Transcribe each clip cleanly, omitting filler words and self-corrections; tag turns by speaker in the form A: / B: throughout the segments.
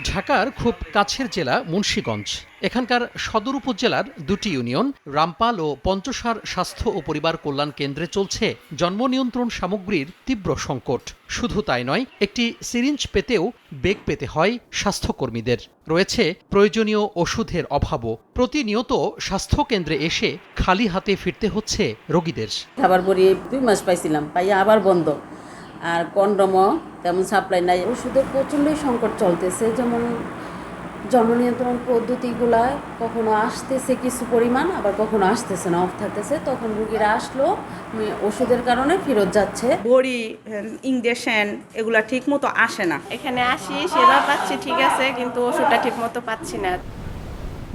A: ঢাকার খুব কাছের জেলা মুন্সিগঞ্জ। এখানকার সদর উপজেলার দুটি ইউনিয়ন রামপাল ও পঞ্চসার স্বাস্থ্য ও পরিবার কল্যাণ কেন্দ্রে চলছে জন্ম নিয়ন্ত্রণ সামগ্রীর তীব্র সংকট। শুধু তাই নয়, একটি সিরিঞ্জ পেতেও বেগ পেতে হয় স্বাস্থ্যকর্মীদের। রয়েছে প্রয়োজনীয় ওষুধের অভাবও। প্রতিনিয়ত স্বাস্থ্যকেন্দ্রে এসে খালি হাতে ফিরতে হচ্ছে রোগীদের।
B: খাবার পরে 2 মাস পাইছিলাম, পাইয়া আবার বন্ধ। আর কন্ডমও তেমন সাপ্লাই নাই। ওষুধের প্রচণ্ডই সংকট চলতেছে। যেমন জন্ম নিয়ন্ত্রণ পদ্ধতিগুলা কখনো আসতেছে কিছু পরিমাণ, আবার কখনো আসতেছে না, অফ থাকতেছে। তখন রুগীরা আসলো ওষুধের কারণে ফেরত যাচ্ছে।
C: বড়ি, ইঞ্জেকশন এগুলা ঠিক মতো আসে না।
D: এখানে আসি, সেবা পাচ্ছি ঠিক আছে, কিন্তু ওষুধটা ঠিক মতো পাচ্ছি না।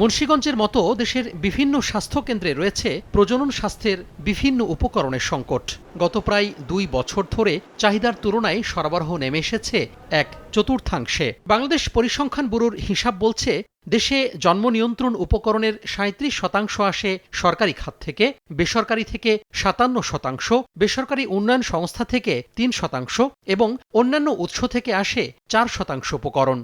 A: মুন্সিগঞ্জের মতো দেশের বিভিন্ন স্বাস্থ্যকেন্দ্রে রয়েছে প্রজনন স্বাস্থ্যের বিভিন্ন উপকরণের সংকট। গত প্রায় 2 বছর ধরে চাহিদার তুলনায় সরবরাহ নেমে এসেছে 1/4। বাংলাদেশ পরিসংখ্যান ব্যুরোর হিসাব বলছে, দেশে জন্ম নিয়ন্ত্রণ উপকরণের 37% আসে সরকারি খাত থেকে, বেসরকারি থেকে 57%, বেসরকারি উন্নয়ন সংস্থা থেকে 3% এবং অন্যান্য উৎস থেকে আসে 4% উপকরণ।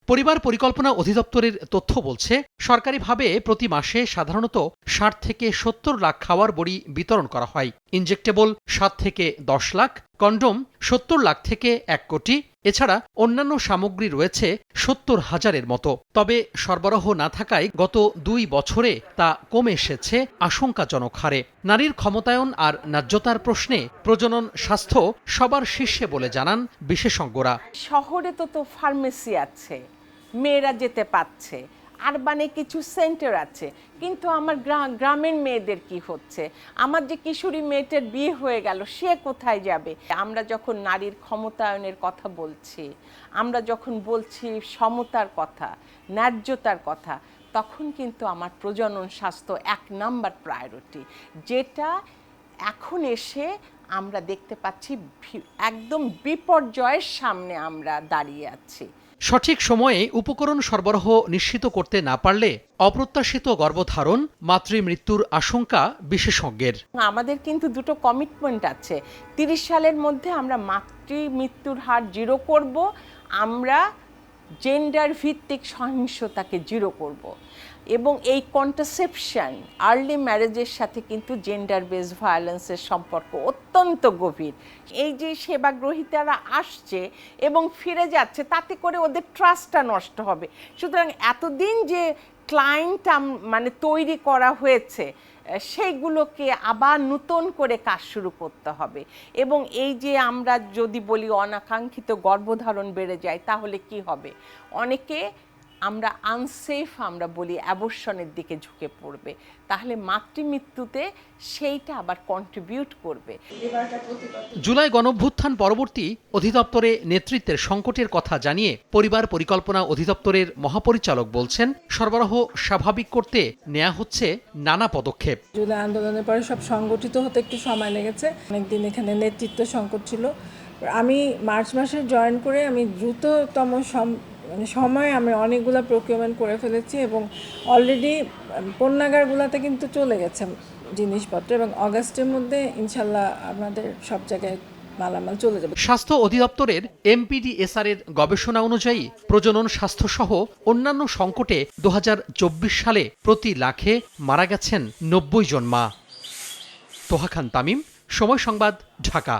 A: পরিবার পরিকল্পনা অধিদপ্তরের তথ্য বলছে, সরকারিভাবে প্রতি মাসে সাধারণত 60 থেকে 70 লাখ খাওয়ার বড়ি বিতরণ করা হয়। ইনজেক্টেবল 7 থেকে 10 লাখ, কন্ডোম 70 লাখ থেকে 1 কোটি। এছাড়া অন্যান্য সামগ্রী রয়েছে 70,000-এর মতো। তবে সরবরাহ না থাকায় গত 2 বছরে তা কমে এসেছে আশঙ্কাজনক হারে। নারীর ক্ষমতায়ন আর ন্যায্যতার প্রশ্নে প্রজনন স্বাস্থ্য সবার শীর্ষে বলে জানান বিশেষজ্ঞরা।
E: শহরে তো ফার্মেসি আছে, মেয়েরা যেতে পারছে, আরবানে কিছু সেন্টার আছে, কিন্তু আমার গ্রামের মেয়েদের কি হচ্ছে? আমার যে কিশোরী মেয়েটার বিয়ে হয়ে গেল, সে কোথায় যাবে? আমরা যখন নারীর ক্ষমতায়নের কথা বলছি, আমরা যখন বলছি সমতার কথা, ন্যায্যতার কথা, তখন কিন্তু আমার প্রজনন স্বাস্থ্য 1 নাম্বার প্রায়োরিটি, যেটা এখন এসে আমরা দেখতে পাচ্ছি একদম বিপর্যয়ের সামনে আমরা দাঁড়িয়ে আছি।
A: সঠিক সময়ে উপকরণ সরবরাহ নিশ্চিত করতে না পারলে অপ্রত্যাশিত গর্ভধারণ, মাতৃমৃত্যুর আশঙ্কা বিশেষজ্ঞের।
E: আমাদের কিন্তু দুটো কমিটমেন্ট আছে। 30 সালের মধ্যে আমরা মাতৃমৃত্যুর হার 0 করব, আমরা জেন্ডার ভিত্তিক সহিংসতাকে 0 করব, এবং এই কন্ট্রাসেপশন, আর্লি ম্যারেজের সাথে কিন্তু জেন্ডার বেসড ভায়োলেন্সের সম্পর্ক অত্যন্ত গভীর। এই যে সেবা গ্রহীতারা আসছে এবং ফিরে যাচ্ছে, তাতে করে ওদের ট্রাস্টটা নষ্ট হবে। সুতরাং এতদিন যে ক্লায়েন্ট মানে তৈরি করা হয়েছে, সেইগুলোকে আবার নতুন করে কাজ শুরু করতে হবে। এবং এই যে আমরা যদি বলি অনাকাঙ্ক্ষিত গর্ভধারণ বেড়ে যায়, তাহলে কি হবে? অনেকে আমরা আনসেফ আমরা বলি অ্যাবর্শনের দিকে ঝুঁকে পড়বে, তাহলে মাতৃমৃত্যুতে সেইটা আবার কন্ট্রিবিউট করবে।
A: জুলাই গণঅভ্যুত্থান পরবর্তী অধিদপ্তরে নেতৃত্বের সংকটের কথা জানিয়ে পরিবার পরিকল্পনা অধিদপ্তরের মহাপরিচালক বলছেন, সরবরাহ স্বাভাবিক করতে নেওয়া হচ্ছে নানা পদক্ষেপ।
F: জুলাই আন্দোলনের পরে সব সংগঠিত হতে একটু সময় লেগেছে। অনেকদিন এখানে নেতৃত্ব সংকট ছিল। আমি মার্চ মাসে জয়েন করে আমি দ্রুততম সময়ে আমি অনেকগুলো প্রকিউরমেন্ট করে ফেলেছি, এবং অলরেডি পণ্যাগারগুলোতে কিন্তু চলে গেছে জিনিসপত্র, এবং অগাস্টের মধ্যে ইনশাল্লাহ আমাদের সব জায়গায় মালামাল চলে যাবে।
A: স্বাস্থ্য অধিদপ্তরের MPDSR এর গবেষণা অনুযায়ী প্রজনন স্বাস্থ্যসহ অন্যান্য সংকটে 2024 সালে প্রতি লাখে মারা গেছেন 90 জন মা। তোহা খান তামিম, সময় সংবাদ, ঢাকা।